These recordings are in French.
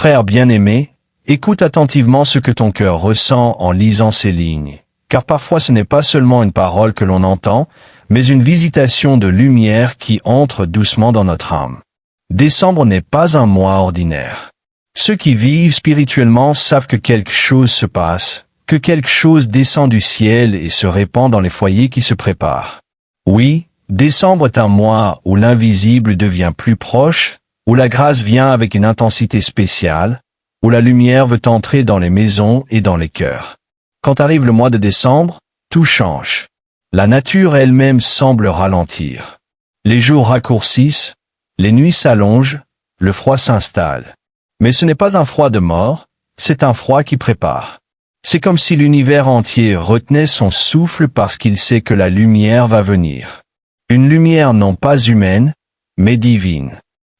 Frère bien-aimé, écoute attentivement ce que ton cœur ressent en lisant ces lignes, car parfois ce n'est pas seulement une parole que l'on entend, mais une visitation de lumière qui entre doucement dans notre âme. Décembre n'est pas un mois ordinaire. Ceux qui vivent spirituellement savent que quelque chose se passe, que quelque chose descend du ciel et se répand dans les foyers qui se préparent. Oui, décembre est un mois où l'invisible devient plus proche, où la grâce vient avec une intensité spéciale, où la lumière veut entrer dans les maisons et dans les cœurs. Quand arrive le mois de décembre, tout change. La nature elle-même semble ralentir. Les jours raccourcissent, les nuits s'allongent, le froid s'installe. Mais ce n'est pas un froid de mort, c'est un froid qui prépare. C'est comme si l'univers entier retenait son souffle parce qu'il sait que la lumière va venir. Une lumière non pas humaine, mais divine.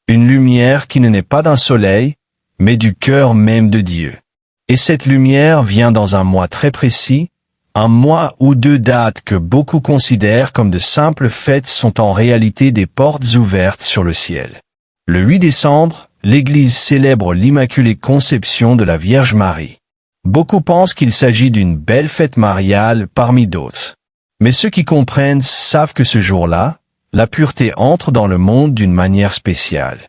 Une lumière qui ne naît pas d'un soleil, mais du cœur même de Dieu. Et cette lumière vient dans un mois très précis, un mois où deux dates que beaucoup considèrent comme de simples fêtes sont en réalité des portes ouvertes sur le ciel. Le 8 décembre, l'Église célèbre l'Immaculée Conception de la Vierge Marie. Beaucoup pensent qu'il s'agit d'une belle fête mariale parmi d'autres. Mais ceux qui comprennent savent que ce jour-là, la pureté entre dans le monde d'une manière spéciale.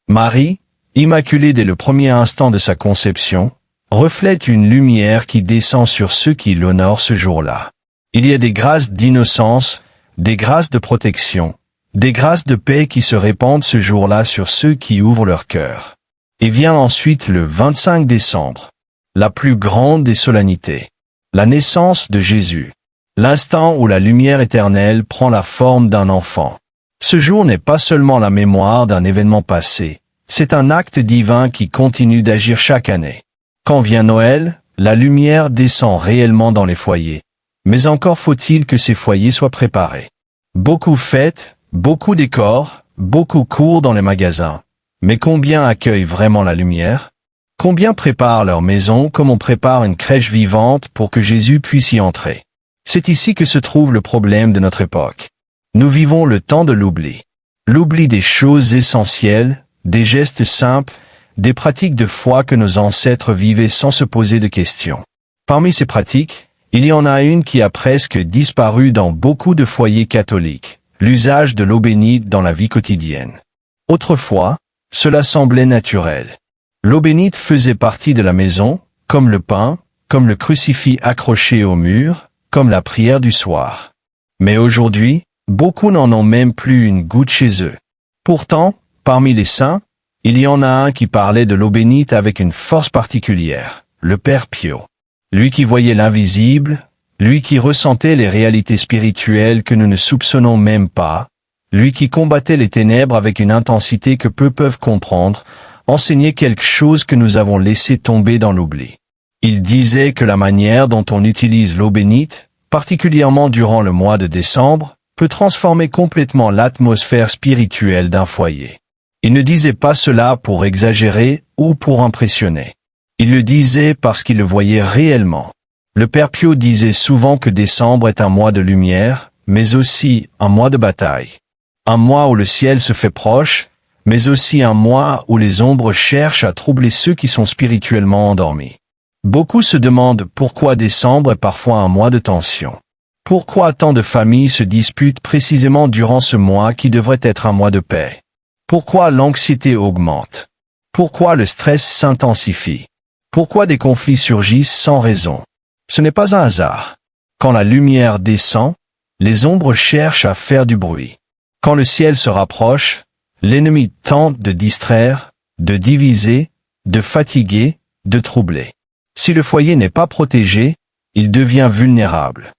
Marie, immaculée dès le premier instant de sa conception, reflète une lumière qui descend sur ceux qui l'honorent ce jour-là. Il y a des grâces d'innocence, des grâces de protection, des grâces de paix qui se répandent ce jour-là sur ceux qui ouvrent leur cœur. Et vient ensuite le 25 décembre, la plus grande des solennités, la naissance de Jésus, l'instant où la lumière éternelle prend la forme d'un enfant. Ce jour n'est pas seulement la mémoire d'un événement passé, c'est un acte divin qui continue d'agir chaque année. Quand vient Noël, la lumière descend réellement dans les foyers. Mais encore faut-il que ces foyers soient préparés. Beaucoup fêtent, beaucoup décorent, beaucoup courent dans les magasins. Mais combien accueillent vraiment la lumière? Combien préparent leur maison comme on prépare une crèche vivante pour que Jésus puisse y entrer? C'est ici que se trouve le problème de notre époque. Nous vivons le temps de l'oubli. L'oubli des choses essentielles, des gestes simples, des pratiques de foi que nos ancêtres vivaient sans se poser de questions. Parmi ces pratiques, il y en a une qui a presque disparu dans beaucoup de foyers catholiques, l'usage de l'eau bénite dans la vie quotidienne. Autrefois, cela semblait naturel. L'eau bénite faisait partie de la maison, comme le pain, comme le crucifix accroché au mur, comme la prière du soir. Mais aujourd'hui, beaucoup n'en ont même plus une goutte chez eux. Pourtant, parmi les saints, il y en a un qui parlait de l'eau bénite avec une force particulière, le Père Pio. Lui qui voyait l'invisible, lui qui ressentait les réalités spirituelles que nous ne soupçonnons même pas, lui qui combattait les ténèbres avec une intensité que peu peuvent comprendre, enseignait quelque chose que nous avons laissé tomber dans l'oubli. Il disait que la manière dont on utilise l'eau bénite, particulièrement durant le mois de décembre, peut transformer complètement l'atmosphère spirituelle d'un foyer. Il ne disait pas cela pour exagérer ou pour impressionner. Il le disait parce qu'il le voyait réellement. Le Père Pio disait souvent que décembre est un mois de lumière, mais aussi un mois de bataille. Un mois où le ciel se fait proche, mais aussi un mois où les ombres cherchent à troubler ceux qui sont spirituellement endormis. Beaucoup se demandent pourquoi décembre est parfois un mois de tension. Pourquoi tant de familles se disputent précisément durant ce mois qui devrait être un mois de paix? Pourquoi l'anxiété augmente? Pourquoi le stress s'intensifie? Pourquoi des conflits surgissent sans raison? Ce n'est pas un hasard. Quand la lumière descend, les ombres cherchent à faire du bruit. Quand le ciel se rapproche, l'ennemi tente de distraire, de diviser, de fatiguer, de troubler. Si le foyer n'est pas protégé, il devient vulnérable.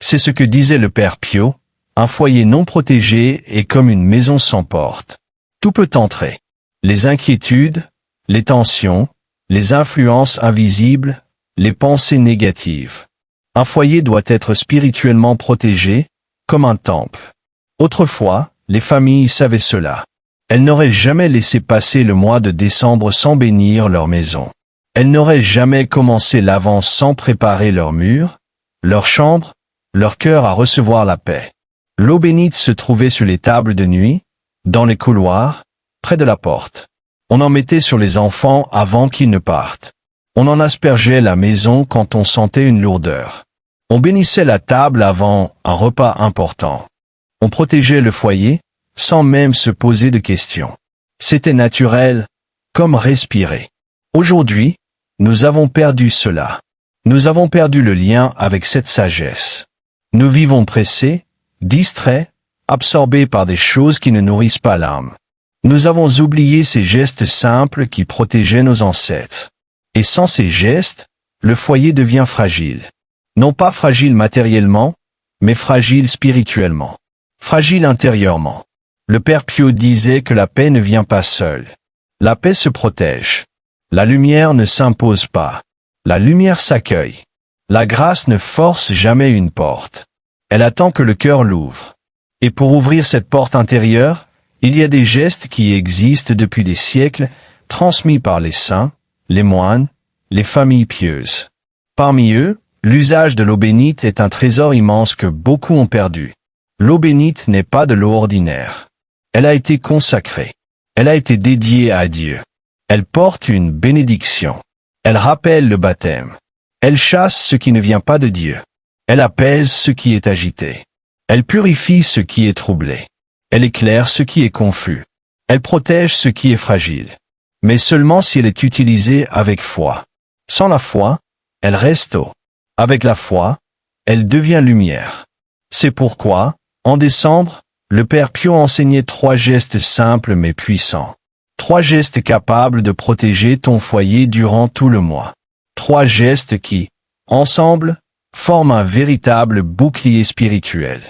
C'est ce que disait le Père Pio, un foyer non protégé est comme une maison sans porte. Tout peut entrer. Les inquiétudes, les tensions, les influences invisibles, les pensées négatives. Un foyer doit être spirituellement protégé, comme un temple. Autrefois, les familles savaient cela. Elles n'auraient jamais laissé passer le mois de décembre sans bénir leur maison. Elles n'auraient jamais commencé l'Avent sans préparer leurs murs, leurs chambres, leur cœur à recevoir la paix. L'eau bénite se trouvait sur les tables de nuit, dans les couloirs, près de la porte. On en mettait sur les enfants avant qu'ils ne partent. On en aspergeait la maison quand on sentait une lourdeur. On bénissait la table avant un repas important. On protégeait le foyer, sans même se poser de questions. C'était naturel, comme respirer. Aujourd'hui, nous avons perdu cela. Nous avons perdu le lien avec cette sagesse. Nous vivons pressés, distraits, absorbés par des choses qui ne nourrissent pas l'âme. Nous avons oublié ces gestes simples qui protégeaient nos ancêtres. Et sans ces gestes, le foyer devient fragile. Non pas fragile matériellement, mais fragile spirituellement. Fragile intérieurement. Le Père Pio disait que la paix ne vient pas seule. La paix se protège. La lumière ne s'impose pas. La lumière s'accueille. La grâce ne force jamais une porte. Elle attend que le cœur l'ouvre. Et pour ouvrir cette porte intérieure, il y a des gestes qui existent depuis des siècles, transmis par les saints, les moines, les familles pieuses. Parmi eux, l'usage de l'eau bénite est un trésor immense que beaucoup ont perdu. L'eau bénite n'est pas de l'eau ordinaire. Elle a été consacrée. Elle a été dédiée à Dieu. Elle porte une bénédiction. Elle rappelle le baptême. Elle chasse ce qui ne vient pas de Dieu. Elle apaise ce qui est agité. Elle purifie ce qui est troublé. Elle éclaire ce qui est confus. Elle protège ce qui est fragile. Mais seulement si elle est utilisée avec foi. Sans la foi, elle reste eau. Avec la foi, elle devient lumière. C'est pourquoi, en décembre, le Père Pio enseignait 3 gestes simples mais puissants. 3 gestes capables de protéger ton foyer durant tout le mois. 3 gestes qui, ensemble, forment un véritable bouclier spirituel.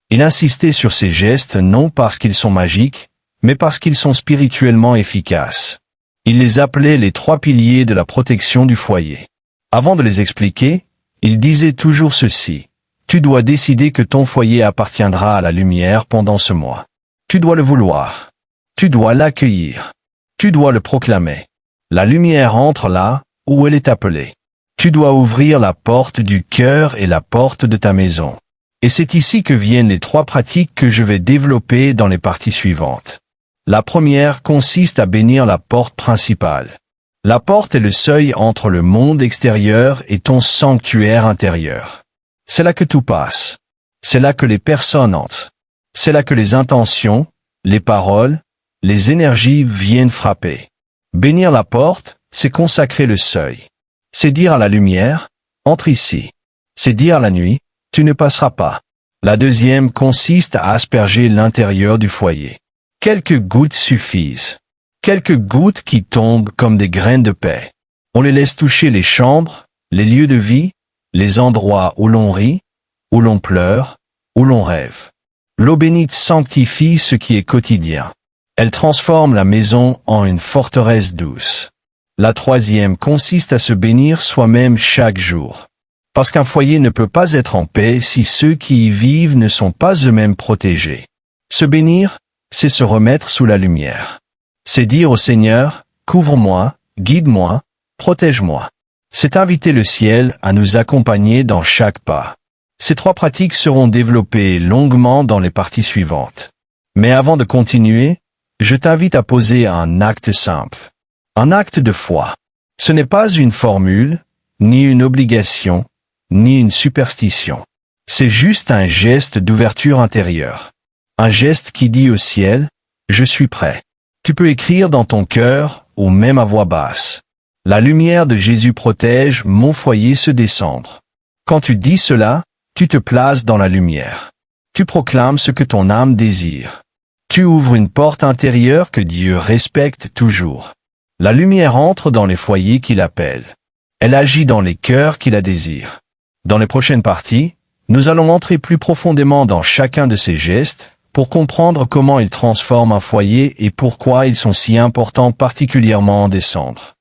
Il insistait sur ces gestes non parce qu'ils sont magiques, mais parce qu'ils sont spirituellement efficaces. Il les appelait les 3 piliers de la protection du foyer. Avant de les expliquer, il disait toujours ceci. Tu dois décider que ton foyer appartiendra à la lumière pendant ce mois. Tu dois le vouloir. Tu dois l'accueillir. Tu dois le proclamer. La lumière entre là où elle est appelée. Tu dois ouvrir la porte du cœur et la porte de ta maison. Et c'est ici que viennent les 3 pratiques que je vais développer dans les parties suivantes. La première consiste à bénir la porte principale. La porte est le seuil entre le monde extérieur et ton sanctuaire intérieur. C'est là que tout passe. C'est là que les personnes entrent. C'est là que les intentions, les paroles, les énergies viennent frapper. Bénir la porte, c'est consacrer le seuil. C'est dire à la lumière, entre ici. C'est dire à la nuit, tu ne passeras pas. La deuxième consiste à asperger l'intérieur du foyer. Quelques gouttes suffisent. Quelques gouttes qui tombent comme des graines de paix. On les laisse toucher les chambres, les lieux de vie, les endroits où l'on rit, où l'on pleure, où l'on rêve. L'eau bénite sanctifie ce qui est quotidien. Elle transforme la maison en une forteresse douce. La troisième consiste à se bénir soi-même chaque jour. Parce qu'un foyer ne peut pas être en paix si ceux qui y vivent ne sont pas eux-mêmes protégés. Se bénir, c'est se remettre sous la lumière. C'est dire au Seigneur, couvre-moi, guide-moi, protège-moi. C'est inviter le ciel à nous accompagner dans chaque pas. Ces 3 pratiques seront développées longuement dans les parties suivantes. Mais avant de continuer, je t'invite à poser un acte simple. Un acte de foi. Ce n'est pas une formule, ni une obligation, ni une superstition. C'est juste un geste d'ouverture intérieure. Un geste qui dit au ciel, je suis prêt. Tu peux écrire dans ton cœur, ou même à voix basse. La lumière de Jésus protège mon foyer ce décembre. Quand tu dis cela, tu te places dans la lumière. Tu proclames ce que ton âme désire. Tu ouvres une porte intérieure que Dieu respecte toujours. La lumière entre dans les foyers qu'il appelle. Elle agit dans les cœurs qui la désirent. Dans les prochaines parties, nous allons entrer plus profondément dans chacun de ces gestes pour comprendre comment ils transforment un foyer et pourquoi ils sont si importants particulièrement en décembre.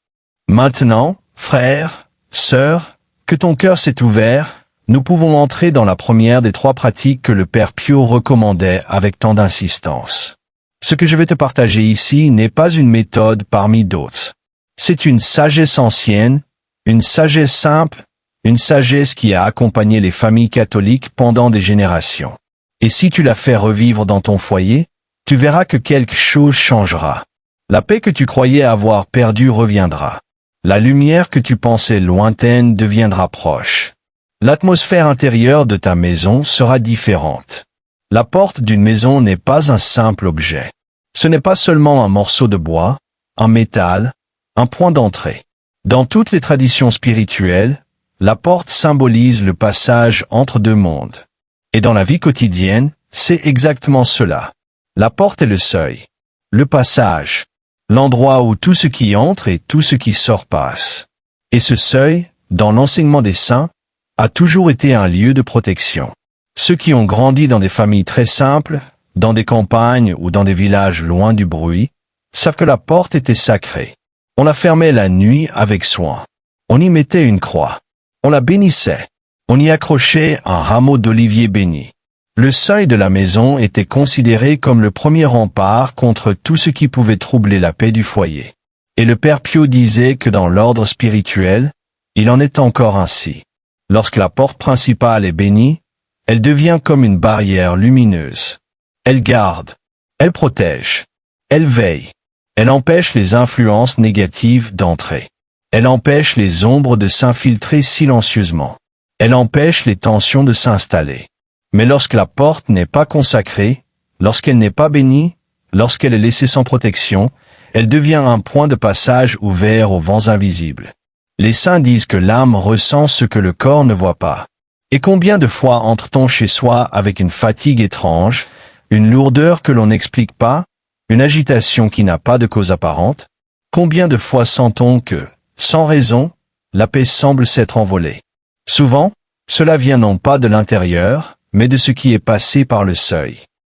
Maintenant, frères, sœurs, que ton cœur s'est ouvert, nous pouvons entrer dans la première des 3 pratiques que le Père Pio recommandait avec tant d'insistance. Ce que je vais te partager ici n'est pas une méthode parmi d'autres. C'est une sagesse ancienne, une sagesse simple, une sagesse qui a accompagné les familles catholiques pendant des générations. Et si tu la fais revivre dans ton foyer, tu verras que quelque chose changera. La paix que tu croyais avoir perdue reviendra. La lumière que tu pensais lointaine deviendra proche. L'atmosphère intérieure de ta maison sera différente. La porte d'une maison n'est pas un simple objet. Ce n'est pas seulement un morceau de bois, un métal, un point d'entrée. Dans toutes les traditions spirituelles, la porte symbolise le passage entre deux mondes. Et dans la vie quotidienne, c'est exactement cela. La porte est le seuil, le passage, l'endroit où tout ce qui entre et tout ce qui sort passe. Et ce seuil, dans l'enseignement des saints, a toujours été un lieu de protection. Ceux qui ont grandi dans des familles très simples, dans des campagnes ou dans des villages loin du bruit, savent que la porte était sacrée. On la fermait la nuit avec soin. On y mettait une croix. On la bénissait. On y accrochait un rameau d'olivier béni. Le seuil de la maison était considéré comme le premier rempart contre tout ce qui pouvait troubler la paix du foyer. Et le Père Pio disait que dans l'ordre spirituel, il en est encore ainsi. Lorsque la porte principale est bénie, elle devient comme une barrière lumineuse. Elle garde, elle protège, elle veille, elle empêche les influences négatives d'entrer. Elle empêche les ombres de s'infiltrer silencieusement. Elle empêche les tensions de s'installer. Mais lorsque la porte n'est pas consacrée, lorsqu'elle n'est pas bénie, lorsqu'elle est laissée sans protection, elle devient un point de passage ouvert aux vents invisibles. Les saints disent que l'âme ressent ce que le corps ne voit pas. Et combien de fois entre-t-on chez soi avec une fatigue étrange, une lourdeur que l'on n'explique pas, une agitation qui n'a pas de cause apparente? Combien de fois sent-on que, sans raison, la paix semble s'être envolée? Souvent, cela vient non pas de l'intérieur, mais de ce qui est passé par le seuil.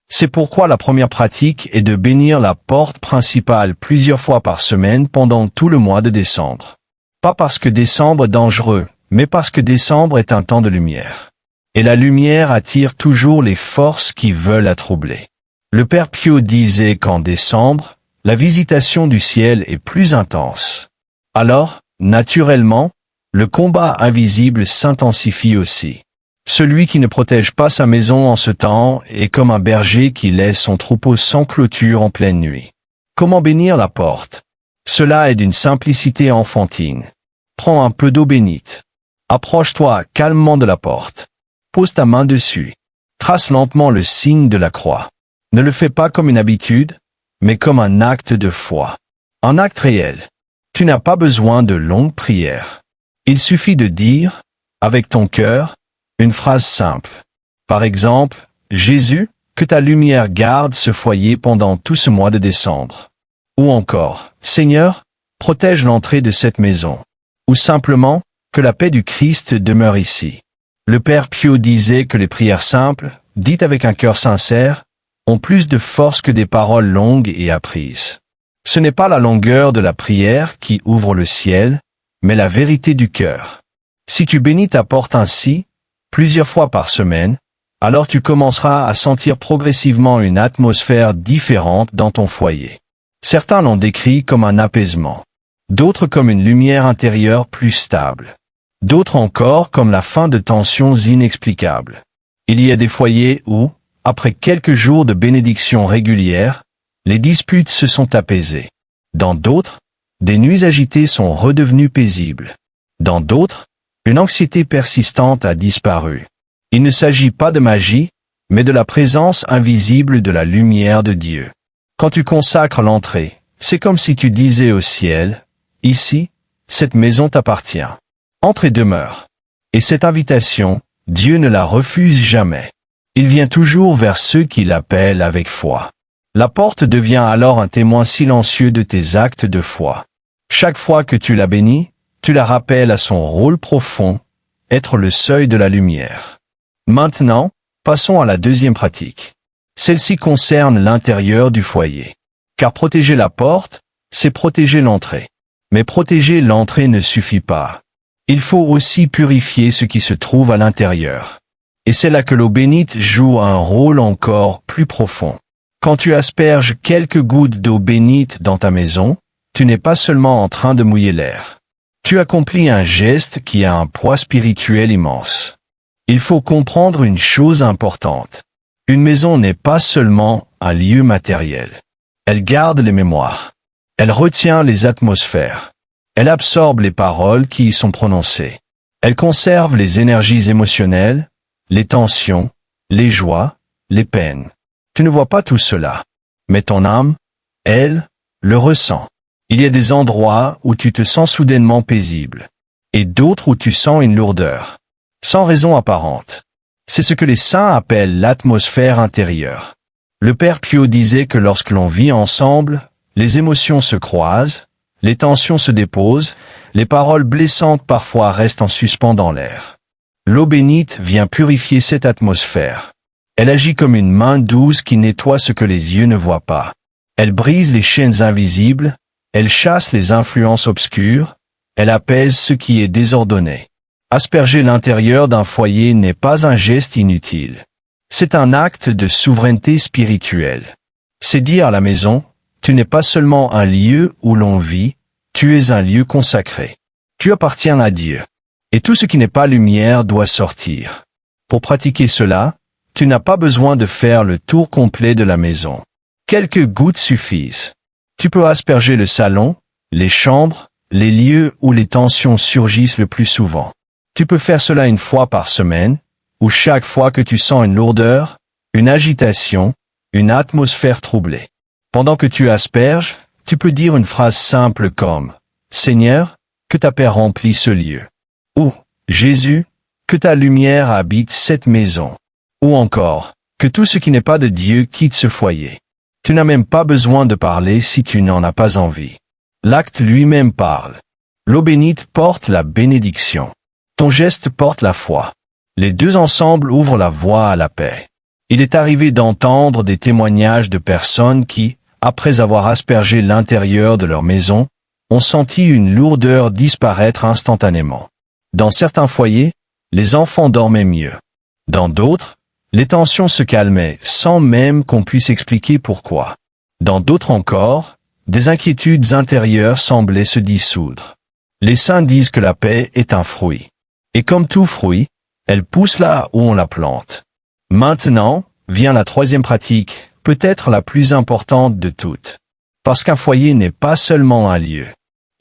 C'est pourquoi la première pratique est de bénir la porte principale plusieurs fois par semaine pendant tout le mois de décembre. Pas parce que décembre est dangereux, mais parce que décembre est un temps de lumière. Et la lumière attire toujours les forces qui veulent la troubler. Le Père Pio disait qu'en décembre, la visitation du ciel est plus intense. Alors, naturellement, le combat invisible s'intensifie aussi. Celui qui ne protège pas sa maison en ce temps est comme un berger qui laisse son troupeau sans clôture en pleine nuit. Comment bénir la porte? Cela est d'une simplicité enfantine. Prends un peu d'eau bénite. Approche-toi calmement de la porte. Pose ta main dessus. Trace lentement le signe de la croix. Ne le fais pas comme une habitude, mais comme un acte de foi. Un acte réel. Tu n'as pas besoin de longues prières. Il suffit de dire, avec ton cœur, une phrase simple. Par exemple, « Jésus, que ta lumière garde ce foyer pendant tout ce mois de décembre. » Ou encore, « Seigneur, protège l'entrée de cette maison. » Ou simplement, « Que la paix du Christ demeure ici. » Le Père Pio disait que les prières simples, dites avec un cœur sincère, ont plus de force que des paroles longues et apprises. Ce n'est pas la longueur de la prière qui ouvre le ciel, mais la vérité du cœur. Si tu bénis ta porte ainsi, plusieurs fois par semaine, alors tu commenceras à sentir progressivement une atmosphère différente dans ton foyer. Certains l'ont décrit comme un apaisement, d'autres comme une lumière intérieure plus stable, d'autres encore comme la fin de tensions inexplicables. Il y a des foyers où, après quelques jours de bénédiction régulière, les disputes se sont apaisées. Dans d'autres, des nuits agitées sont redevenues paisibles. Dans d'autres, une anxiété persistante a disparu. Il ne s'agit pas de magie, mais de la présence invisible de la lumière de Dieu. Quand tu consacres l'entrée, c'est comme si tu disais au ciel, « Ici, cette maison t'appartient. Entre et demeure. » Et cette invitation, Dieu ne la refuse jamais. Il vient toujours vers ceux qui l'appellent avec foi. La porte devient alors un témoin silencieux de tes actes de foi. Chaque fois que tu la bénis, tu la rappelles à son rôle profond, être le seuil de la lumière. Maintenant, passons à la deuxième pratique. Celle-ci concerne l'intérieur du foyer. Car protéger la porte, c'est protéger l'entrée. Mais protéger l'entrée ne suffit pas. Il faut aussi purifier ce qui se trouve à l'intérieur. Et c'est là que l'eau bénite joue un rôle encore plus profond. Quand tu asperges quelques gouttes d'eau bénite dans ta maison, tu n'es pas seulement en train de mouiller l'air. Tu accomplis un geste qui a un poids spirituel immense. Il faut comprendre une chose importante. Une maison n'est pas seulement un lieu matériel. Elle garde les mémoires. Elle retient les atmosphères. Elle absorbe les paroles qui y sont prononcées. Elle conserve les énergies émotionnelles, les tensions, les joies, les peines. Tu ne vois pas tout cela, mais ton âme, elle, le ressent. Il y a des endroits où tu te sens soudainement paisible, et d'autres où tu sens une lourdeur, sans raison apparente. C'est ce que les saints appellent l'atmosphère intérieure. Le Père Pio disait que lorsque l'on vit ensemble, les émotions se croisent, les tensions se déposent, les paroles blessantes parfois restent en suspens dans l'air. L'eau bénite vient purifier cette atmosphère. Elle agit comme une main douce qui nettoie ce que les yeux ne voient pas. Elle brise les chaînes invisibles, elle chasse les influences obscures, elle apaise ce qui est désordonné. Asperger l'intérieur d'un foyer n'est pas un geste inutile. C'est un acte de souveraineté spirituelle. C'est dire à la maison, tu n'es pas seulement un lieu où l'on vit, tu es un lieu consacré. Tu appartiens à Dieu. Et tout ce qui n'est pas lumière doit sortir. Pour pratiquer cela, tu n'as pas besoin de faire le tour complet de la maison. Quelques gouttes suffisent. Tu peux asperger le salon, les chambres, les lieux où les tensions surgissent le plus souvent. Tu peux faire cela une fois par semaine, ou chaque fois que tu sens une lourdeur, une agitation, une atmosphère troublée. Pendant que tu asperges, tu peux dire une phrase simple comme « Seigneur, que ta paix remplisse ce lieu » ou « Jésus, que ta lumière habite cette maison » ou encore « Que tout ce qui n'est pas de Dieu quitte ce foyer ». Tu n'as même pas besoin de parler si tu n'en as pas envie. L'acte lui-même parle. L'eau bénite porte la bénédiction. Ton geste porte la foi. Les deux ensemble ouvrent la voie à la paix. Il est arrivé d'entendre des témoignages de personnes qui, après avoir aspergé l'intérieur de leur maison, ont senti une lourdeur disparaître instantanément. Dans certains foyers, les enfants dormaient mieux. Dans d'autres, les tensions se calmaient sans même qu'on puisse expliquer pourquoi. Dans d'autres encore, des inquiétudes intérieures semblaient se dissoudre. Les saints disent que la paix est un fruit. Et comme tout fruit, elle pousse là où on la plante. Maintenant, vient la troisième pratique, peut-être la plus importante de toutes. Parce qu'un foyer n'est pas seulement un lieu.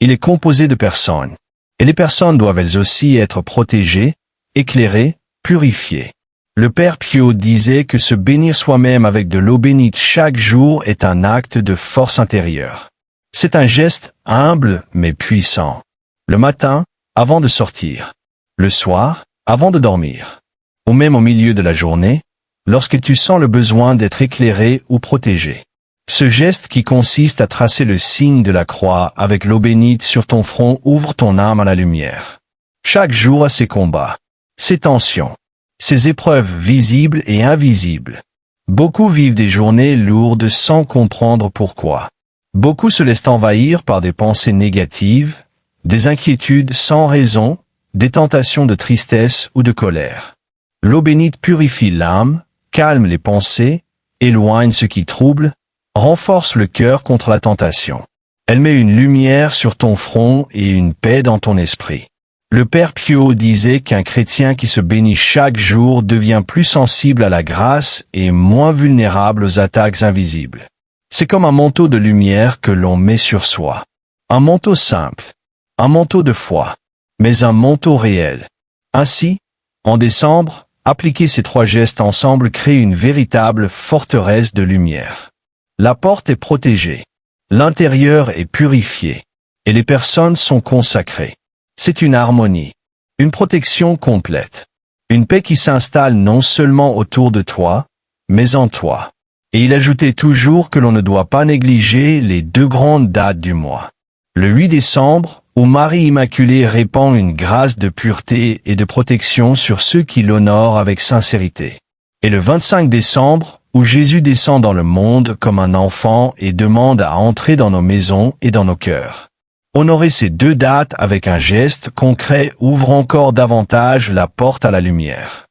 Il est composé de personnes. Et les personnes doivent elles aussi être protégées, éclairées, purifiées. Le Père Pio disait que se bénir soi-même avec de l'eau bénite chaque jour est un acte de force intérieure. C'est un geste humble mais puissant. Le matin, avant de sortir. Le soir, avant de dormir. Ou même au milieu de la journée, lorsque tu sens le besoin d'être éclairé ou protégé. Ce geste qui consiste à tracer le signe de la croix avec l'eau bénite sur ton front ouvre ton âme à la lumière. Chaque jour a ses combats, ses tensions, ses épreuves visibles et invisibles. Beaucoup vivent des journées lourdes sans comprendre pourquoi. Beaucoup se laissent envahir par des pensées négatives, des inquiétudes sans raison, des tentations de tristesse ou de colère. L'eau bénite purifie l'âme, calme les pensées, éloigne ce qui trouble, renforce le cœur contre la tentation. Elle met une lumière sur ton front et une paix dans ton esprit. Le Père Pio disait qu'un chrétien qui se bénit chaque jour devient plus sensible à la grâce et moins vulnérable aux attaques invisibles. C'est comme un manteau de lumière que l'on met sur soi. Un manteau simple, un manteau de foi, mais un manteau réel. Ainsi, en décembre, appliquer ces trois gestes ensemble crée une véritable forteresse de lumière. La porte est protégée, l'intérieur est purifié, et les personnes sont consacrées. C'est une harmonie, une protection complète, une paix qui s'installe non seulement autour de toi, mais en toi. Et il ajoutait toujours que l'on ne doit pas négliger les deux grandes dates du mois. Le 8 décembre, où Marie Immaculée répand une grâce de pureté et de protection sur ceux qui l'honorent avec sincérité. Et le 25 décembre, où Jésus descend dans le monde comme un enfant et demande à entrer dans nos maisons et dans nos cœurs. Honorer ces deux dates avec un geste concret ouvre encore davantage la porte à la lumière.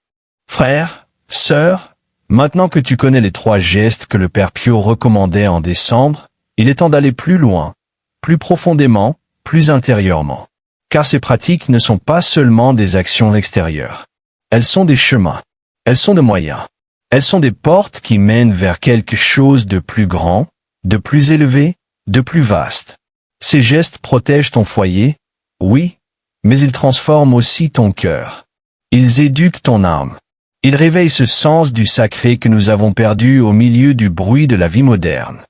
Frères, sœurs, maintenant que tu connais les trois gestes que le Père Pio recommandait en décembre, il est temps d'aller plus loin, plus profondément, plus intérieurement. Car ces pratiques ne sont pas seulement des actions extérieures. Elles sont des chemins. Elles sont des moyens. Elles sont des portes qui mènent vers quelque chose de plus grand, de plus élevé, de plus vaste. Ces gestes protègent ton foyer, oui, mais ils transforment aussi ton cœur. Ils éduquent ton âme. Ils réveillent ce sens du sacré que nous avons perdu au milieu du bruit de la vie moderne.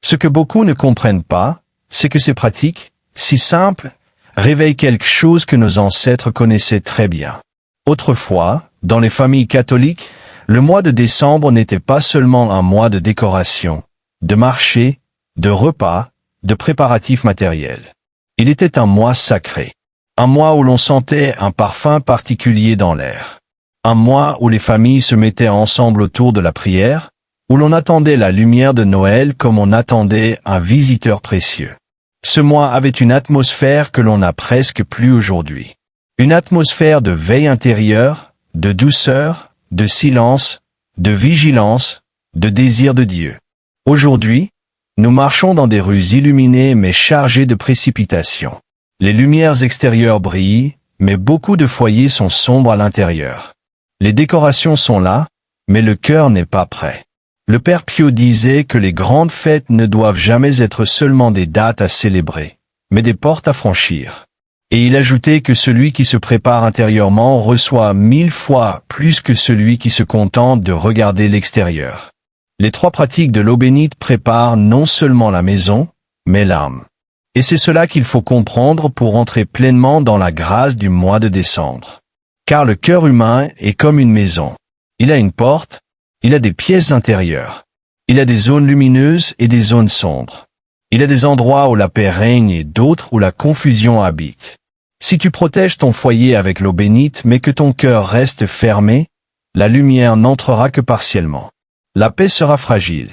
Ce que beaucoup ne comprennent pas, c'est que ces pratiques, si simples, réveillent quelque chose que nos ancêtres connaissaient très bien. Autrefois, dans les familles catholiques, le mois de décembre n'était pas seulement un mois de décoration, de marché, de repas, de préparatifs matériels. Il était un mois sacré. Un mois où l'on sentait un parfum particulier dans l'air. Un mois où les familles se mettaient ensemble autour de la prière, où l'on attendait la lumière de Noël comme on attendait un visiteur précieux. Ce mois avait une atmosphère que l'on n'a presque plus aujourd'hui. Une atmosphère de veille intérieure, de douceur, de silence, de vigilance, de désir de Dieu. Aujourd'hui, nous marchons dans des rues illuminées mais chargées de précipitations. Les lumières extérieures brillent, mais beaucoup de foyers sont sombres à l'intérieur. Les décorations sont là, mais le cœur n'est pas prêt. Le Père Pio disait que les grandes fêtes ne doivent jamais être seulement des dates à célébrer, mais des portes à franchir. Et il ajoutait que celui qui se prépare intérieurement reçoit 1000 fois plus que celui qui se contente de regarder l'extérieur. Les 3 pratiques de l'eau bénite préparent non seulement la maison, mais l'âme. Et c'est cela qu'il faut comprendre pour entrer pleinement dans la grâce du mois de décembre. Car le cœur humain est comme une maison. Il a une porte, il a des pièces intérieures. Il a des zones lumineuses et des zones sombres. Il a des endroits où la paix règne et d'autres où la confusion habite. Si tu protèges ton foyer avec l'eau bénite mais que ton cœur reste fermé, la lumière n'entrera que partiellement. La paix sera fragile.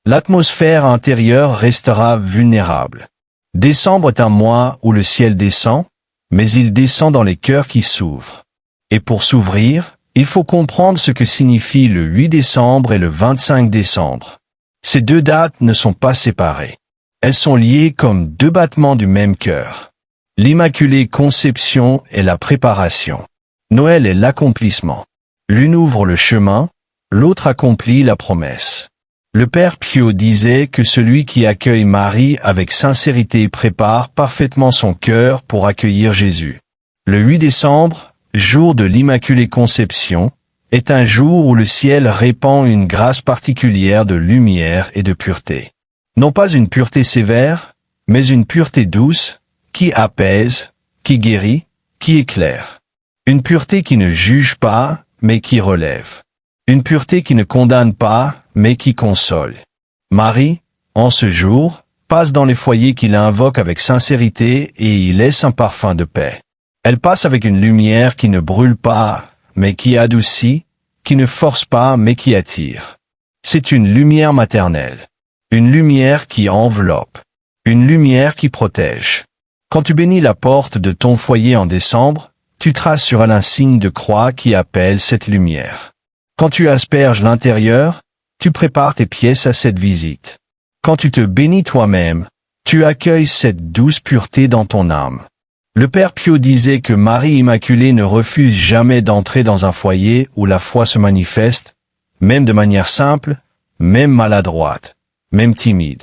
L'atmosphère intérieure restera vulnérable. Décembre est un mois où le ciel descend, mais il descend dans les cœurs qui s'ouvrent. Et pour s'ouvrir, il faut comprendre ce que signifie le 8 décembre et le 25 décembre. Ces 2 dates ne sont pas séparées. Elles sont liées comme 2 battements du même cœur. L'Immaculée Conception est la préparation. Noël est l'accomplissement. L'une ouvre le chemin, l'autre accomplit la promesse. Le Père Pio disait que celui qui accueille Marie avec sincérité prépare parfaitement son cœur pour accueillir Jésus. Le 8 décembre, jour de l'Immaculée Conception, est un jour où le ciel répand une grâce particulière de lumière et de pureté. Non pas une pureté sévère, mais une pureté douce, qui apaise, qui guérit, qui éclaire. Une pureté qui ne juge pas, mais qui relève. Une pureté qui ne condamne pas, mais qui console. Marie, en ce jour, passe dans les foyers qui l'invoquent avec sincérité et y laisse un parfum de paix. Elle passe avec une lumière qui ne brûle pas, mais qui adoucit, qui ne force pas, mais qui attire. C'est une lumière maternelle. Une lumière qui enveloppe. Une lumière qui protège. Quand tu bénis la porte de ton foyer en décembre, tu traces sur elle un signe de croix qui appelle cette lumière. Quand tu asperges l'intérieur, tu prépares tes pièces à cette visite. Quand tu te bénis toi-même, tu accueilles cette douce pureté dans ton âme. Le Père Pio disait que Marie Immaculée ne refuse jamais d'entrer dans un foyer où la foi se manifeste, même de manière simple, même maladroite, même timide.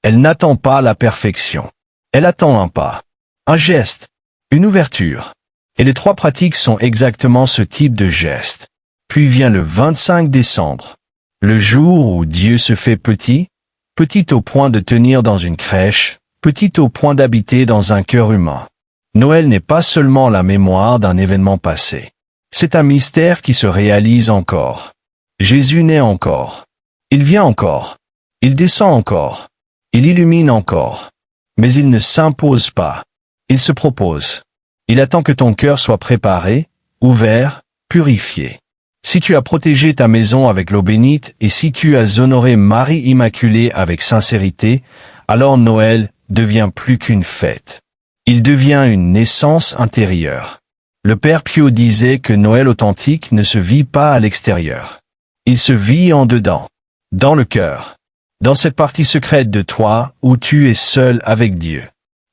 Elle n'attend pas la perfection. Elle attend un pas, un geste, une ouverture. Et les 3 pratiques sont exactement ce type de geste. Puis vient le 25 décembre, le jour où Dieu se fait petit, petit au point de tenir dans une crèche, petit au point d'habiter dans un cœur humain. Noël n'est pas seulement la mémoire d'un événement passé. C'est un mystère qui se réalise encore. Jésus naît encore. Il vient encore. Il descend encore. Il illumine encore. Mais il ne s'impose pas. Il se propose. Il attend que ton cœur soit préparé, ouvert, purifié. Si tu as protégé ta maison avec l'eau bénite et si tu as honoré Marie Immaculée avec sincérité, alors Noël devient plus qu'une fête. Il devient une naissance intérieure. Le Père Pio disait que Noël authentique ne se vit pas à l'extérieur. Il se vit en dedans, dans le cœur, dans cette partie secrète de toi où tu es seul avec Dieu.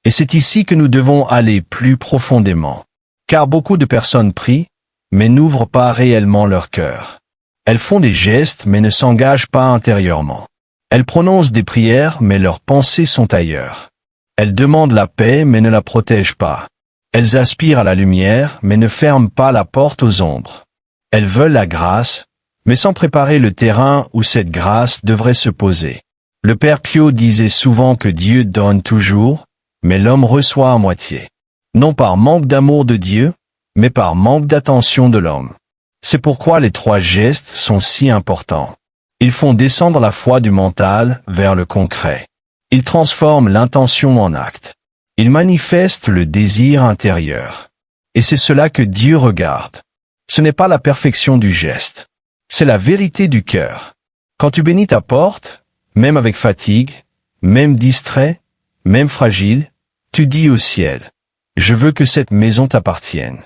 Et c'est ici que nous devons aller plus profondément. Car beaucoup de personnes prient, mais n'ouvrent pas réellement leur cœur. Elles font des gestes mais ne s'engagent pas intérieurement. Elles prononcent des prières mais leurs pensées sont ailleurs. Elles demandent la paix mais ne la protègent pas. Elles aspirent à la lumière mais ne ferment pas la porte aux ombres. Elles veulent la grâce, mais sans préparer le terrain où cette grâce devrait se poser. Le Père Pio disait souvent que Dieu donne toujours, mais l'homme reçoit à moitié. Non par manque d'amour de Dieu, mais par manque d'attention de l'homme. C'est pourquoi les 3 gestes sont si importants. Ils font descendre la foi du mental vers le concret. Ils transforment l'intention en acte. Ils manifestent le désir intérieur. Et c'est cela que Dieu regarde. Ce n'est pas la perfection du geste. C'est la vérité du cœur. Quand tu bénis ta porte, même avec fatigue, même distrait, même fragile, tu dis au ciel, « Je veux que cette maison t'appartienne. »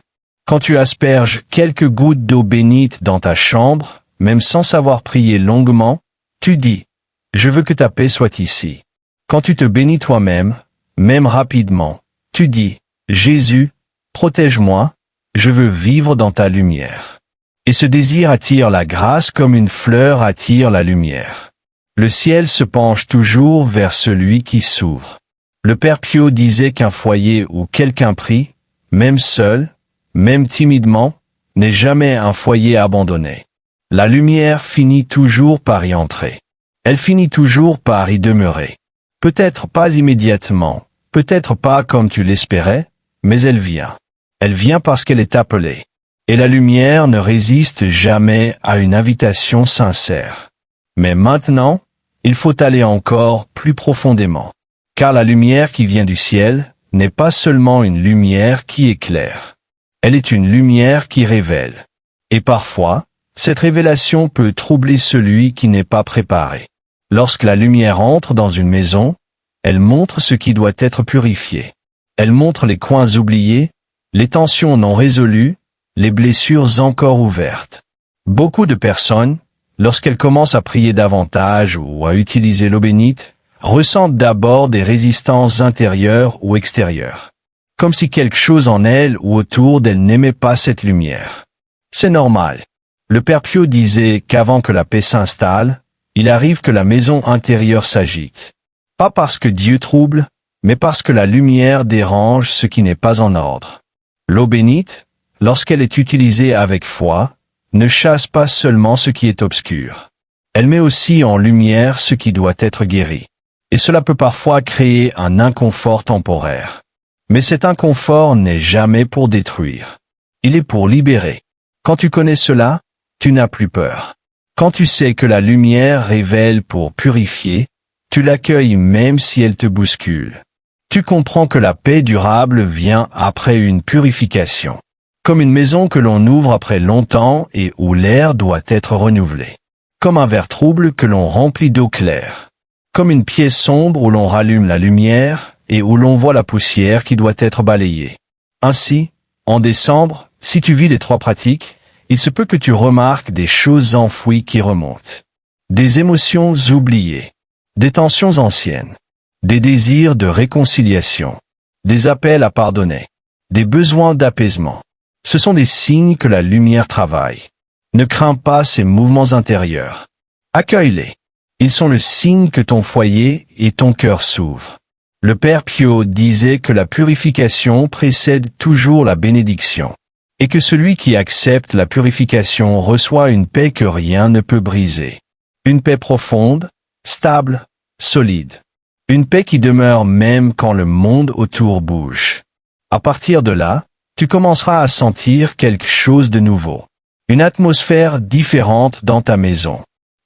Quand tu asperges quelques gouttes d'eau bénite dans ta chambre, même sans savoir prier longuement, tu dis, « Je veux que ta paix soit ici. » Quand tu te bénis toi-même, même rapidement, tu dis, « Jésus, protège-moi, je veux vivre dans ta lumière. » Et ce désir attire la grâce comme une fleur attire la lumière. Le ciel se penche toujours vers celui qui s'ouvre. Le Père Pio disait qu'un foyer où quelqu'un prie, même seul, même timidement, n'est jamais un foyer abandonné. La lumière finit toujours par y entrer. Elle finit toujours par y demeurer. Peut-être pas immédiatement, peut-être pas comme tu l'espérais, mais elle vient. Elle vient parce qu'elle est appelée. Et la lumière ne résiste jamais à une invitation sincère. Mais maintenant, il faut aller encore plus profondément. Car la lumière qui vient du ciel n'est pas seulement une lumière qui éclaire. Elle est une lumière qui révèle. Et parfois, cette révélation peut troubler celui qui n'est pas préparé. Lorsque la lumière entre dans une maison, elle montre ce qui doit être purifié. Elle montre les coins oubliés, les tensions non résolues, les blessures encore ouvertes. Beaucoup de personnes, lorsqu'elles commencent à prier davantage ou à utiliser l'eau bénite, ressentent d'abord des résistances intérieures ou extérieures. Comme si quelque chose en elles ou autour d'elles n'aimait pas cette lumière. C'est normal. Le Père Pio disait qu'avant que la paix s'installe, il arrive que la maison intérieure s'agite. Pas parce que Dieu trouble, mais parce que la lumière dérange ce qui n'est pas en ordre. L'eau bénite, lorsqu'elle est utilisée avec foi, ne chasse pas seulement ce qui est obscur. Elle met aussi en lumière ce qui doit être guéri. Et cela peut parfois créer un inconfort temporaire. Mais cet inconfort n'est jamais pour détruire. Il est pour libérer. Quand tu connais cela, tu n'as plus peur. Quand tu sais que la lumière révèle pour purifier, tu l'accueilles même si elle te bouscule. Tu comprends que la paix durable vient après une purification. Comme une maison que l'on ouvre après longtemps et où l'air doit être renouvelé. Comme un verre trouble que l'on remplit d'eau claire. Comme une pièce sombre où l'on rallume la lumière et où l'on voit la poussière qui doit être balayée. Ainsi, en décembre, si tu vis les 3 pratiques, il se peut que tu remarques des choses enfouies qui remontent. Des émotions oubliées. Des tensions anciennes. Des désirs de réconciliation. Des appels à pardonner. Des besoins d'apaisement. Ce sont des signes que la lumière travaille. Ne crains pas ces mouvements intérieurs. Accueille-les. Ils sont le signe que ton foyer et ton cœur s'ouvrent. Le Père Pio disait que la purification précède toujours la bénédiction. Et que celui qui accepte la purification reçoit une paix que rien ne peut briser. Une paix profonde, stable, solide. Une paix qui demeure même quand le monde autour bouge. À partir de là, tu commenceras à sentir quelque chose de nouveau. Une atmosphère différente dans ta maison.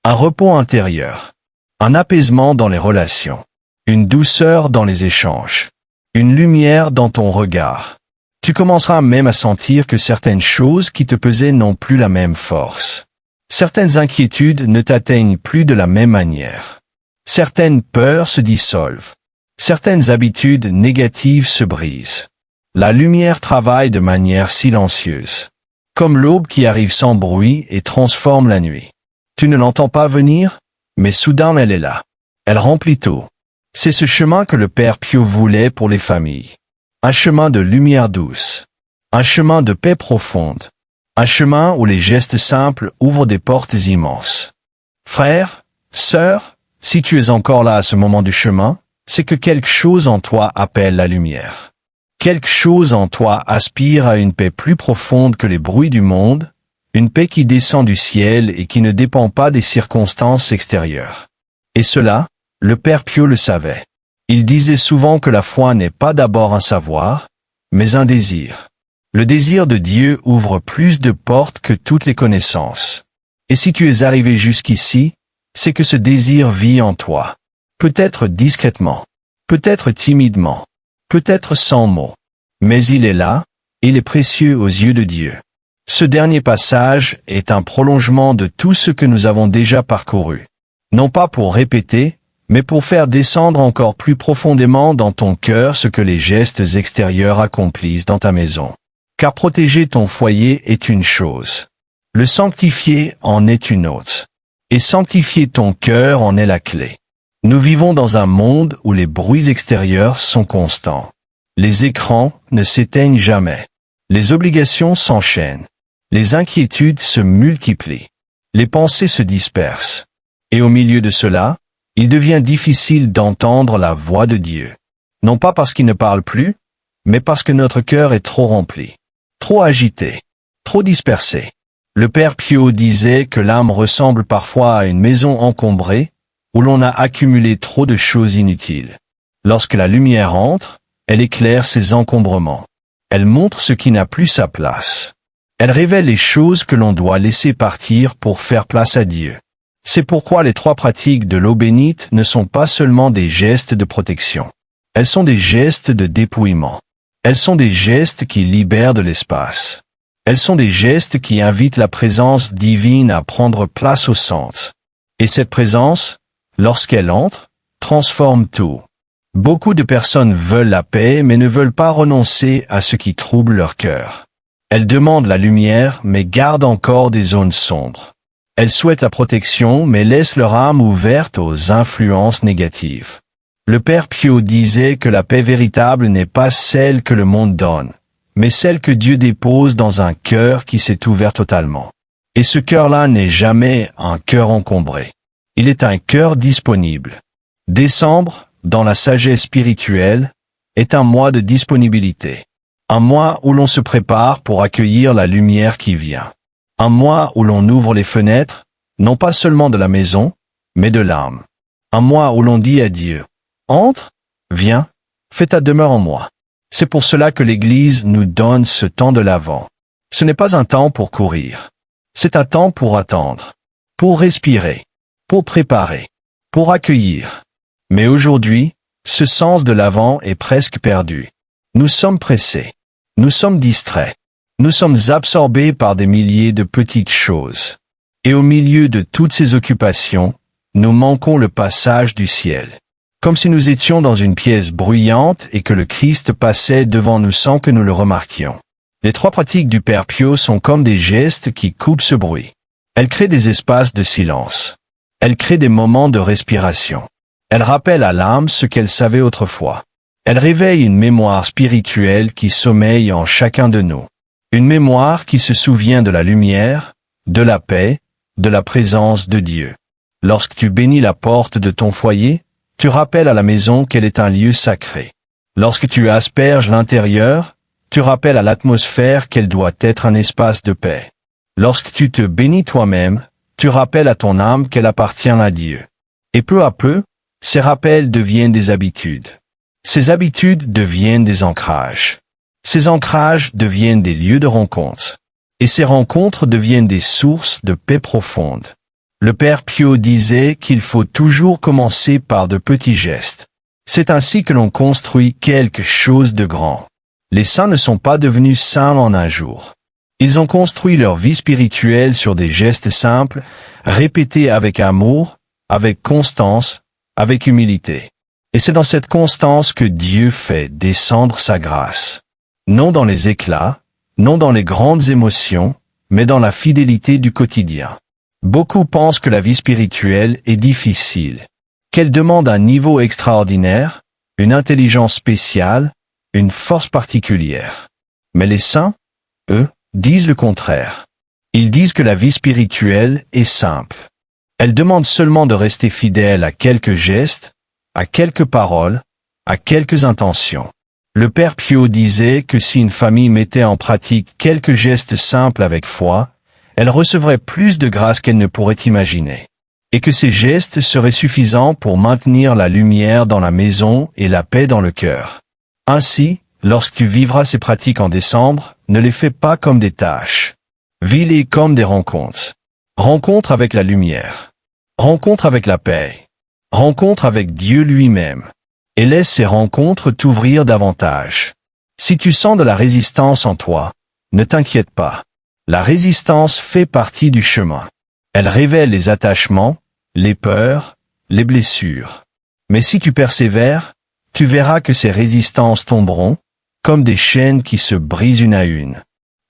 Un repos intérieur. Un apaisement dans les relations. Une douceur dans les échanges. Une lumière dans ton regard. Tu commenceras même à sentir que certaines choses qui te pesaient n'ont plus la même force. Certaines inquiétudes ne t'atteignent plus de la même manière. Certaines peurs se dissolvent. Certaines habitudes négatives se brisent. La lumière travaille de manière silencieuse. Comme l'aube qui arrive sans bruit et transforme la nuit. Tu ne l'entends pas venir, mais soudain elle est là. Elle remplit tout. C'est ce chemin que le Père Pio voulait pour les familles. Un chemin de lumière douce. Un chemin de paix profonde. Un chemin où les gestes simples ouvrent des portes immenses. Frère, sœur, si tu es encore là à ce moment du chemin, c'est que quelque chose en toi appelle la lumière. Quelque chose en toi aspire à une paix plus profonde que les bruits du monde, une paix qui descend du ciel et qui ne dépend pas des circonstances extérieures. Et cela, le Père Pio le savait. Il disait souvent que la foi n'est pas d'abord un savoir, mais un désir. Le désir de Dieu ouvre plus de portes que toutes les connaissances. Et si tu es arrivé jusqu'ici, c'est que ce désir vit en toi. Peut-être discrètement, peut-être timidement, peut-être sans mots. Mais il est là, il est précieux aux yeux de Dieu. Ce dernier passage est un prolongement de tout ce que nous avons déjà parcouru. Non pas pour répéter, mais pour faire descendre encore plus profondément dans ton cœur ce que les gestes extérieurs accomplissent dans ta maison. Car protéger ton foyer est une chose. Le sanctifier en est une autre. Et sanctifier ton cœur en est la clé. Nous vivons dans un monde où les bruits extérieurs sont constants. Les écrans ne s'éteignent jamais. Les obligations s'enchaînent. Les inquiétudes se multiplient. Les pensées se dispersent. Et au milieu de cela, il devient difficile d'entendre la voix de Dieu. Non pas parce qu'il ne parle plus, mais parce que notre cœur est trop rempli, trop agité, trop dispersé. Le Père Pio disait que l'âme ressemble parfois à une maison encombrée, où l'on a accumulé trop de choses inutiles. Lorsque la lumière entre, elle éclaire ces encombrements. Elle montre ce qui n'a plus sa place. Elle révèle les choses que l'on doit laisser partir pour faire place à Dieu. C'est pourquoi les 3 pratiques de l'eau bénite ne sont pas seulement des gestes de protection. Elles sont des gestes de dépouillement. Elles sont des gestes qui libèrent de l'espace. Elles sont des gestes qui invitent la présence divine à prendre place au centre. Et cette présence, lorsqu'elle entre, transforme tout. Beaucoup de personnes veulent la paix mais ne veulent pas renoncer à ce qui trouble leur cœur. Elles demandent la lumière mais gardent encore des zones sombres. Elles souhaitent la protection mais laissent leur âme ouverte aux influences négatives. Le Père Pio disait que la paix véritable n'est pas celle que le monde donne, mais celle que Dieu dépose dans un cœur qui s'est ouvert totalement. Et ce cœur-là n'est jamais un cœur encombré. Il est un cœur disponible. Décembre, dans la sagesse spirituelle, est un mois de disponibilité. Un mois où l'on se prépare pour accueillir la lumière qui vient. Un mois où l'on ouvre les fenêtres, non pas seulement de la maison, mais de l'âme. Un mois où l'on dit à Dieu, « Entre, viens, fais ta demeure en moi ». C'est pour cela que l'Église nous donne ce temps de l'Avent. Ce n'est pas un temps pour courir. C'est un temps pour attendre, pour respirer, pour préparer, pour accueillir. Mais aujourd'hui, ce sens de l'Avent est presque perdu. Nous sommes pressés. Nous sommes distraits. Nous sommes absorbés par des milliers de petites choses. Et au milieu de toutes ces occupations, nous manquons le passage du ciel. Comme si nous étions dans une pièce bruyante et que le Christ passait devant nous sans que nous le remarquions. Les 3 pratiques du Père Pio sont comme des gestes qui coupent ce bruit. Elles créent des espaces de silence. Elles créent des moments de respiration. Elles rappellent à l'âme ce qu'elle savait autrefois. Elles réveillent une mémoire spirituelle qui sommeille en chacun de nous. Une mémoire qui se souvient de la lumière, de la paix, de la présence de Dieu. Lorsque tu bénis la porte de ton foyer, tu rappelles à la maison qu'elle est un lieu sacré. Lorsque tu asperges l'intérieur, tu rappelles à l'atmosphère qu'elle doit être un espace de paix. Lorsque tu te bénis toi-même, tu rappelles à ton âme qu'elle appartient à Dieu. Et peu à peu, ces rappels deviennent des habitudes. Ces habitudes deviennent des ancrages. Ces ancrages deviennent des lieux de rencontre. Et ces rencontres deviennent des sources de paix profonde. Le Père Pio disait qu'il faut toujours commencer par de petits gestes. C'est ainsi que l'on construit quelque chose de grand. Les saints ne sont pas devenus saints en un jour. Ils ont construit leur vie spirituelle sur des gestes simples, répétés avec amour, avec constance, avec humilité. Et c'est dans cette constance que Dieu fait descendre sa grâce. Non dans les éclats, non dans les grandes émotions, mais dans la fidélité du quotidien. Beaucoup pensent que la vie spirituelle est difficile, qu'elle demande un niveau extraordinaire, une intelligence spéciale, une force particulière. Mais les saints, eux, disent le contraire. Ils disent que la vie spirituelle est simple. Elle demande seulement de rester fidèle à quelques gestes, à quelques paroles, à quelques intentions. Le Père Pio disait que si une famille mettait en pratique quelques gestes simples avec foi, elle recevrait plus de grâce qu'elle ne pourrait imaginer. Et que ces gestes seraient suffisants pour maintenir la lumière dans la maison et la paix dans le cœur. Ainsi, lorsque tu vivras ces pratiques en décembre, ne les fais pas comme des tâches. Vis-les comme des rencontres. Rencontre avec la lumière. Rencontre avec la paix. Rencontre avec Dieu lui-même. Et laisse ces rencontres t'ouvrir davantage. Si tu sens de la résistance en toi, ne t'inquiète pas. La résistance fait partie du chemin. Elle révèle les attachements, les peurs, les blessures. Mais si tu persévères, tu verras que ces résistances tomberont, comme des chaînes qui se brisent une à une.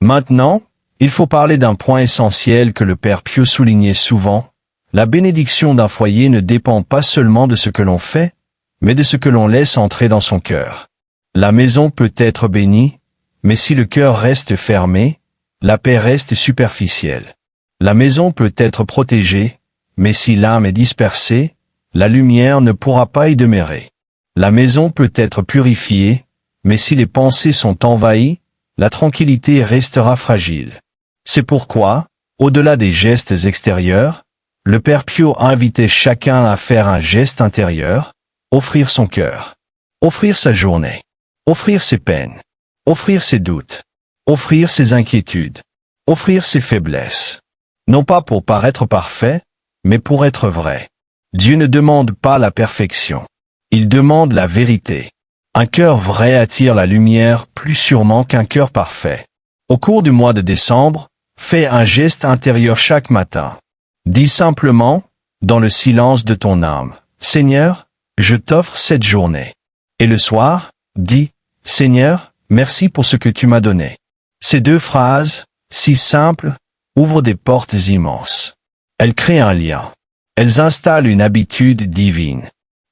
Maintenant, il faut parler d'un point essentiel que le Père Pio soulignait souvent. La bénédiction d'un foyer ne dépend pas seulement de ce que l'on fait, mais de ce que l'on laisse entrer dans son cœur. La maison peut être bénie, mais si le cœur reste fermé, la paix reste superficielle. La maison peut être protégée, mais si l'âme est dispersée, la lumière ne pourra pas y demeurer. La maison peut être purifiée, mais si les pensées sont envahies, la tranquillité restera fragile. C'est pourquoi, au-delà des gestes extérieurs, le Père Pio invitait chacun à faire un geste intérieur, offrir son cœur, offrir sa journée, offrir ses peines, offrir ses doutes, offrir ses inquiétudes, offrir ses faiblesses. Non pas pour paraître parfait, mais pour être vrai. Dieu ne demande pas la perfection. Il demande la vérité. Un cœur vrai attire la lumière plus sûrement qu'un cœur parfait. Au cours du mois de décembre, fais un geste intérieur chaque matin. Dis simplement, dans le silence de ton âme, « Seigneur, je t'offre cette journée. » Et le soir, dis, « Seigneur, merci pour ce que tu m'as donné. » Ces deux phrases, si simples, ouvrent des portes immenses. Elles créent un lien. Elles installent une habitude divine.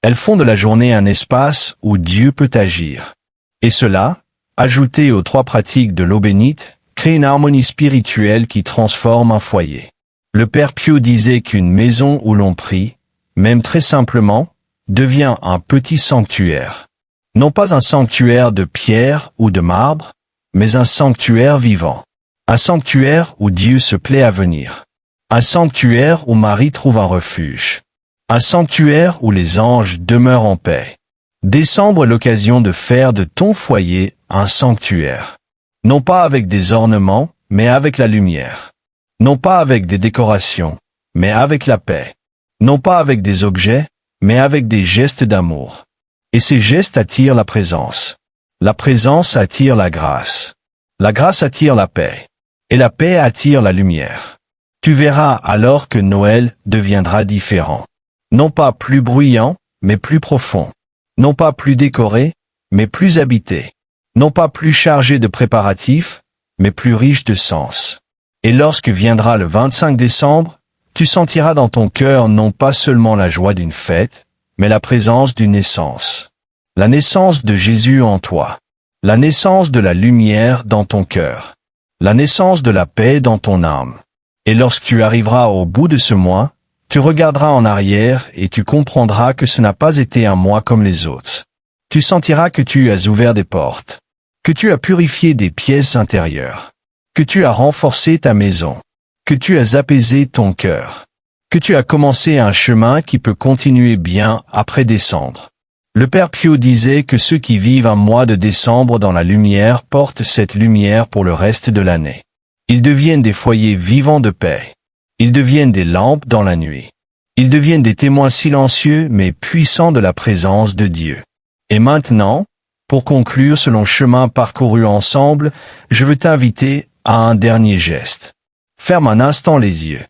Elles font de la journée un espace où Dieu peut agir. Et cela, ajouté aux 3 pratiques de l'eau bénite, crée une harmonie spirituelle qui transforme un foyer. Le Père Pio disait qu'une maison où l'on prie, même très simplement, devient un petit sanctuaire. Non pas un sanctuaire de pierre ou de marbre, mais un sanctuaire vivant. Un sanctuaire où Dieu se plaît à venir. Un sanctuaire où Marie trouve un refuge. Un sanctuaire où les anges demeurent en paix. Décembre est l'occasion de faire de ton foyer un sanctuaire. Non pas avec des ornements, mais avec la lumière. Non pas avec des décorations, mais avec la paix. Non pas avec des objets, mais avec des gestes d'amour. Et ces gestes attirent la présence. La présence attire la grâce. La grâce attire la paix. Et la paix attire la lumière. Tu verras alors que Noël deviendra différent. Non pas plus bruyant, mais plus profond. Non pas plus décoré, mais plus habité. Non pas plus chargé de préparatifs, mais plus riche de sens. Et lorsque viendra le 25 décembre, tu sentiras dans ton cœur non pas seulement la joie d'une fête, mais la présence d'une naissance. La naissance de Jésus en toi. La naissance de la lumière dans ton cœur. La naissance de la paix dans ton âme. Et lorsque tu arriveras au bout de ce mois, tu regarderas en arrière et tu comprendras que ce n'a pas été un mois comme les autres. Tu sentiras que tu as ouvert des portes, que tu as purifié des pièces intérieures, que tu as renforcé ta maison, que tu as apaisé ton cœur, que tu as commencé un chemin qui peut continuer bien après décembre. Le Père Pio disait que ceux qui vivent un mois de décembre dans la lumière portent cette lumière pour le reste de l'année. Ils deviennent des foyers vivants de paix. Ils deviennent des lampes dans la nuit. Ils deviennent des témoins silencieux mais puissants de la présence de Dieu. Et maintenant, pour conclure ce long chemin parcouru ensemble, je veux t'inviter à un dernier geste. Ferme un instant les yeux.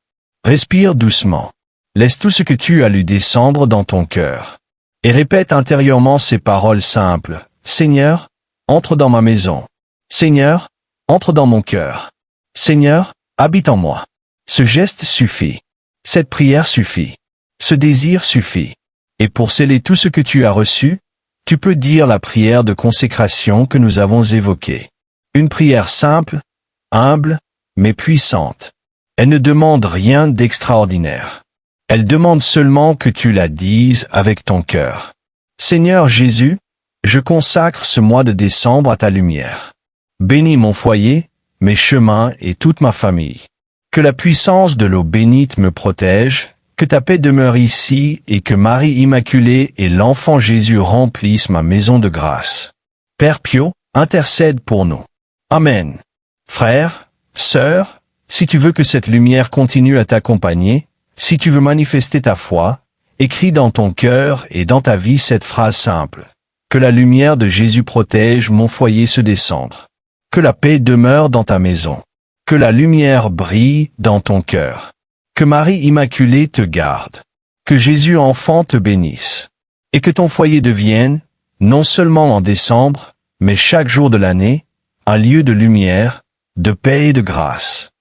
Respire doucement. Laisse tout ce que tu as lu descendre dans ton cœur. Et répète intérieurement ces paroles simples. Seigneur, entre dans ma maison. Seigneur, entre dans mon cœur. Seigneur, habite en moi. Ce geste suffit. Cette prière suffit. Ce désir suffit. Et pour sceller tout ce que tu as reçu, tu peux dire la prière de consécration que nous avons évoquée. Une prière simple, humble, mais puissante. Elle ne demande rien d'extraordinaire. Elle demande seulement que tu la dises avec ton cœur. Seigneur Jésus, je consacre ce mois de décembre à ta lumière. Bénis mon foyer, mes chemins et toute ma famille. Que la puissance de l'eau bénite me protège, que ta paix demeure ici et que Marie Immaculée et l'enfant Jésus remplissent ma maison de grâce. Père Pio, intercède pour nous. Amen. Frères, sœurs, si tu veux que cette lumière continue à t'accompagner, si tu veux manifester ta foi, écris dans ton cœur et dans ta vie cette phrase simple. Que la lumière de Jésus protège mon foyer ce décembre. Que la paix demeure dans ta maison. Que la lumière brille dans ton cœur. Que Marie Immaculée te garde. Que Jésus enfant te bénisse. Et que ton foyer devienne, non seulement en décembre, mais chaque jour de l'année, un lieu de lumière, de paix et de grâce.